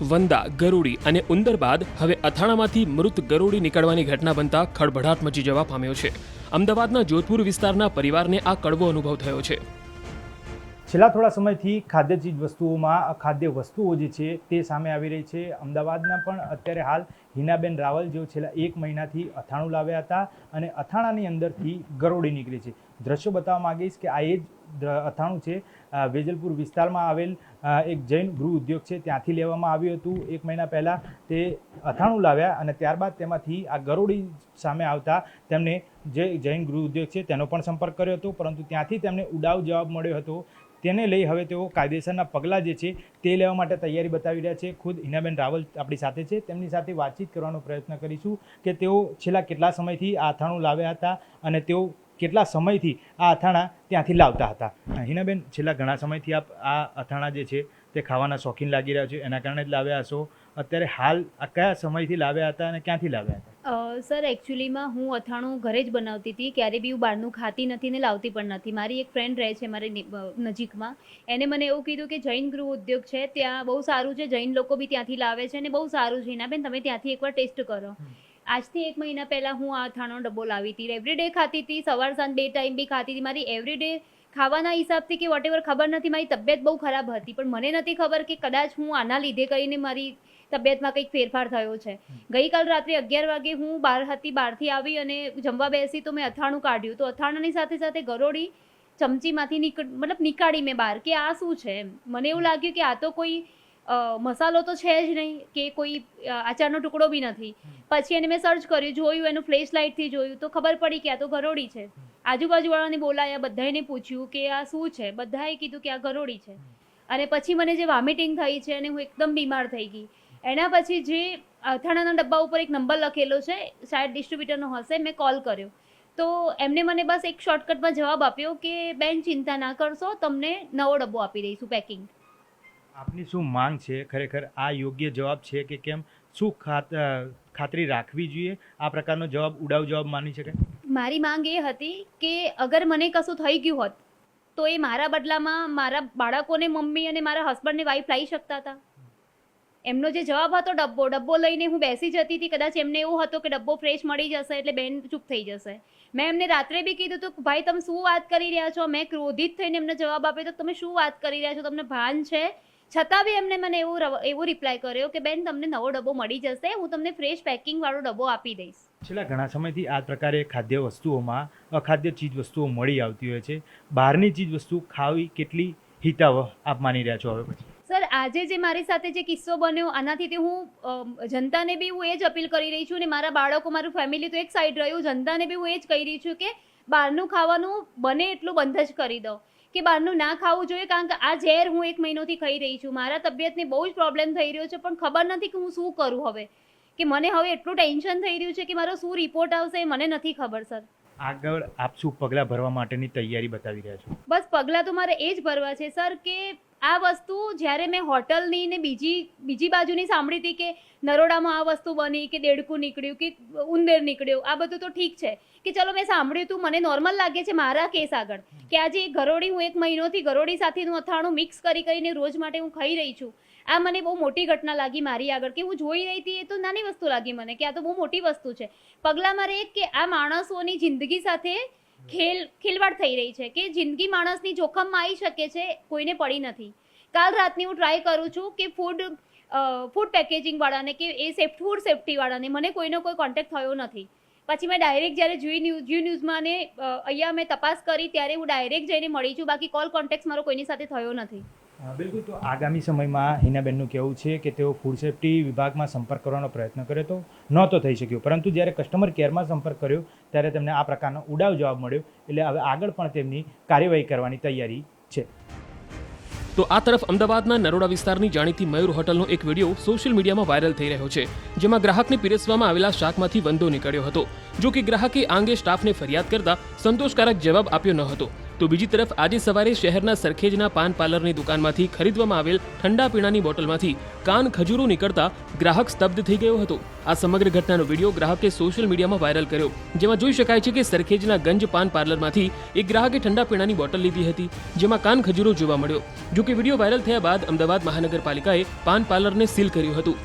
વંદા, ગરુડી અને ઉંદર બાદ હવે અથાણામાંથી મૃત ગરુડી નીકળવાની ઘટના બનતા ખળભળાટ મચી જવા પામ્યો છે. અમદાવાદના જોધપુર વિસ્તારના પરિવારને આ કડવો અનુભવ થયો છે. છેલ્લા થોડા સમયથી ખાદ્ય ચીજ વસ્તુઓમાં અખાદ્ય વસ્તુઓ જે છે તે સામે આવી રહી છે. અમદાવાદના પણ અત્યારે હાલ હિનાબેન રાવલ જેઓ છેલ્લા 1 મહિનાથી અથાણું લાવ્યા હતા અને અથાણાની અંદરથી ગરોળી નીકળી છે. દ્રશ્યો બતાવવા માંગીશ કે આ એ જ અથાણું છે. વેજલપુર વિસ્તારમાં આવેલ એક જૈન ગૃહ ઉદ્યોગ છે ત્યાંથી લેવામાં આવ્યું હતું. 1 મહિના પહેલાં તે અથાણું લાવ્યા અને ત્યારબાદ તેમાંથી આ ગરોળી સામે આવતા તેમને જે જૈન ગૃહ ઉદ્યોગ છે તેનો પણ સંપર્ક કર્યો હતો, પરંતુ ત્યાંથી તેમને ઉડાવ જવાબ મળ્યો હતો. તેને લઈ હવે તેઓ કાયદેસરના પગલાં જે છે તે લેવા માટે તૈયારી બતાવી રહ્યા છે. ખુદ હિનાબેન રાવલ આપણી સાથે છે, તેમની સાથે વાતચીત કરવાનો પ્રયત્ન કરીશું કે તેઓ છેલ્લા કેટલા સમયથી આ અથાણું લાવ્યા હતા અને તેઓ કેટલા સમયથી આ અથાણા ત્યાંથી લાવતા હતા. હિનાબેન, છેલ્લા ઘણા સમયથી આપ આ અથાણા જે છે તે ખાવાના શોખીન લાગી રહ્યા છે, એના કારણે જ લાવ્યા હશો. અત્યારે હાલ આ કયા સમયથી લાવ્યા હતા અને ક્યાંથી લાવ્યા હતા? સર, એકચ્યુઅલીમાં હું અથાણું ઘરે જ બનાવતી હતી. ક્યારે બી હું બહારનું ખાતી નથી ને લાવતી પણ નથી. મારી એક ફ્રેન્ડ રહે છે મારી નજીકમાં, એને મને એવું કીધું કે જૈન ગૃહ ઉદ્યોગ છે ત્યાં બહુ સારું છે, જૈન લોકો બી ત્યાંથી લાવે છે અને બહુ સારું છે. હિનાબેન, તમે ત્યાંથી એકવાર ટેસ્ટ કરો. આજથી 1 મહિના પહેલાં હું આ અથાણો ડબ્બો લાવી હતી. એવરીડે ખાતી હતી, સવાર સાંજ 2 ટાઈમ બી ખાતી હતી. મારી એવરીડે ખાવાના હિસાબથી કે વોટેવર ખબર નથી, મારી તબિયત બહુ ખરાબ હતી, પણ મને નથી ખબર કે કદાચ હું આના લીધે કરીને મારી તબિયતમાં કંઈક ફેરફાર થયો છે. ગઈકાલ રાત્રે 11 વાગે હું બહાર હતી, બહારથી આવી અને જમવા બેસી તો મેં અથાણું કાઢ્યું, તો અથાણાની સાથે સાથે ગરોળી ચમચીમાંથી નીકાળી મેં બહાર કે આ શું છે. મને એવું લાગ્યું કે આ તો કોઈ મસાલો તો છે જ નહીં, કે કોઈ આચારનો ટુકડો બી નથી. પછી એને મેં સર્ચ કર્યું, જોયું, એનું ફ્લેશ લાઇટથી જોયું તો ખબર પડી કે આ તો ગરોળી છે. આજુબાજુવાળાને બોલાયા, બધાને પૂછ્યું કે આ શું છે, બધાએ કીધું કે આ ગરોળી છે. અને પછી મને જે વોમિટિંગ થઈ છે અને હું એકદમ બીમાર થઈ ગઈ. એના પછી જે અથાણાના ડબ્બા ઉપર એક નંબર લખેલો છે, શાયદ ડિસ્ટ્રીબ્યુટરનો હશે, મેં કોલ કર્યો તો એમને મને બસ એક શોર્ટકટમાં જવાબ આપ્યો કે બેન, ચિંતા ના કરશો, તમને નવો ડબ્બો આપી દઈશું પેકિંગ. આપની શું માંગ છે? ખરેખર આ યોગ્ય જવાબ છે કે કેમ? શું ખાતરી રાખવી જોઈએ? આ પ્રકારનો જવાબ ઉડાવ જવાબ માની શકાય? મારી માંગ એ હતી કે અગર મને કશું થઈ ગયું હોત તો એ મારા બદલામાં મારા બાળકોને મમ્મી અને મારા હસબન્ડને વાઈફ લાવી શકતા હતા. એમનો જે જવાબ હતો ડબ્બો લઈને હું બેસી જતી હતી. કદાચ એમને એવું હતું કે ડબ્બો ફ્રેશ મળી જશે એટલે બેન ચૂપ થઈ જશે. મેં એમને રાત્રે બી કીધું હતું કે ભાઈ તમે શું વાત કરી રહ્યા છો. મેં ક્રોધિત થઈને એમને જવાબ આપ્યો તો તમે શું વાત કરી રહ્યા છો, તમને ભાન છે? છતાં બી એમને મને એવો રિપ્લાય કર્યો કે બેન, તમને નવો ડબ્બો મળી જશે, હું તમને ફ્રેશ પેકિંગ વાળો ડબ્બો આપી દઈશ. છેલ્લા ઘણા સમયથી આ પ્રકારે ખાદ્ય વસ્તુઓમાં અખાદ્ય ચીજ વસ્તુઓ મળી આવતી હોય છે. બહારની ચીજ વસ્તુ ખાવી કેટલી હિતાવહ આપ માની રહ્યા છો હવે પછી? સર, આજે જે મારી સાથે જે કિસ્સો બન્યો આનાથી હું જનતાને બી હું એ જ અપીલ કરી રહી છું, અને મારા બાળકો, મારું ફેમિલી તો એક સાઈડ રહ્યું, જનતાને બી હું એ જ કહી રહી છું કે બહારનું ખાવાનું બને એટલું બંધ જ કરી દો, કે બહારનું ના ખાવું જોઈએ. કારણ કે આ ઝેર હું 1 મહિનોથી ખાઈ રહી છું. મારા તબિયતને બહુ જ પ્રોબ્લેમ થઈ રહ્યો છે, પણ ખબર નથી કે હું શું કરું હવે, કે મને હવે એટલું ટેન્શન થઈ રહ્યું છે કે મારો શું રિપોર્ટ આવશે મને નથી ખબર. સર, આગળ આપ શું પગલાં ભરવા માટેની તૈયારી બતાવી રહ્યા છો? બસ પગલાં તો મારે એ જ ભરવા છે સર, કે આ વસ્તુ જ્યારે મેં હોટલની ને બીજી બાજુની સાંભળી હતી કે નરોડામાં આ વસ્તુ બની, કે દેડકું નીકળ્યું, કે ઉંદર નીકળ્યું, આ બધું તો ઠીક છે કે ચલો મેં સાંભળ્યું હતું, મને નોર્મલ લાગે છે મારા કેસ આગળ, કે આજે ગરોળી હું 1 મહિનોથી ગરોળી સાથેનું અથાણું મિક્સ કરીને રોજ માટે હું ખાઈ રહી છું. આ મને બહુ મોટી ઘટના લાગી મારી આગળ, કે હું જોઈ રહી હતી. એ તો નાની વસ્તુ લાગી મને કે આ તો બહુ મોટી વસ્તુ છે. પગલાં મારે એક કે આ માણસોની જિંદગી સાથે ખેલવાડ થઈ રહી છે, કે જિંદગી માણસની જોખમમાં આવી શકે છે, કોઈને પડી નથી. કાલ રાતની હું ટ્રાય કરું છું કે ફૂડ પેકેજિંગ વાળાને કે ફૂડ સેફ્ટી વાળાને મને કોઈનો કોઈ કોન્ટેક્ટ થયો નથી. પછી મેં ડાયરેક્ટ જ્યારે જી ન્યૂઝમાં ને અહીંયા મેં તપાસ કરી ત્યારે હું ડાયરેક્ટ જઈને મળી છું, બાકી કોલ કોન્ટેક્ટ મારો કોઈની સાથે થયો નથી. બિલકુલ. તો આગામી સમયમાં હિનાબેનનું કહેવું છે કે તેઓ ફૂડ સેફ્ટી વિભાગમાં સંપર્ક કરવાનો પ્રયત્ન કર્યો તો નહોતો થઈ શક્યો, પરંતુ જ્યારે કસ્ટમર કેરમાં સંપર્ક કર્યો ત્યારે તેમને આ પ્રકારનો ઉડાવ જવાબ મળ્યો. એટલે હવે આગળ પણ તેમની કાર્યવાહી કરવાની તૈયારી છે. તો આ તરફ અમદાવાદના નરોડા વિસ્તારની જાણીતી મયુર હોટલનો એક વિડીયો સોશિયલ મીડિયામાં વાયરલ થઈ રહ્યો છે, જેમાં ગ્રાહકને પીરસવામાં આવેલા શાકમાંથી વંદો નીકળ્યો હતો. જો કે ગ્રાહકે આ અંગે સ્ટાફને ફરિયાદ કરતા સંતોષકારક જવાબ આપ્યો ન હતો. તો બીજી તરફ આજે સવારે શહેરના સરખેજના પાન પાર્લરની દુકાનમાંથી ખરીદવામાં આવેલ ઠંડા પીણાની બોટલમાંથી કાન ખજૂરો નીકળતા ગ્રાહક સ્તબ્ધ થઈ ગયો હતો. આ સમગ્ર ઘટનાનો વિડીયો ગ્રાહકે સોશિયલ મીડિયામાં વાયરલ કર્યો, જેમાં જોઈ શકાય છે કે સરખેજના ગંજ પાન પાર્લરમાંથી એક ગ્રાહકે ઠંડા પીણાની બોટલ લીધી હતી, જેમાં કાન ખજૂરો જોવા મળ્યો. જો કે વિડીયો વાયરલ થયા બાદ અમદાવાદ મહાનગરપાલિકાએ પાન પાર્લરને સીલ કર્યું હતું.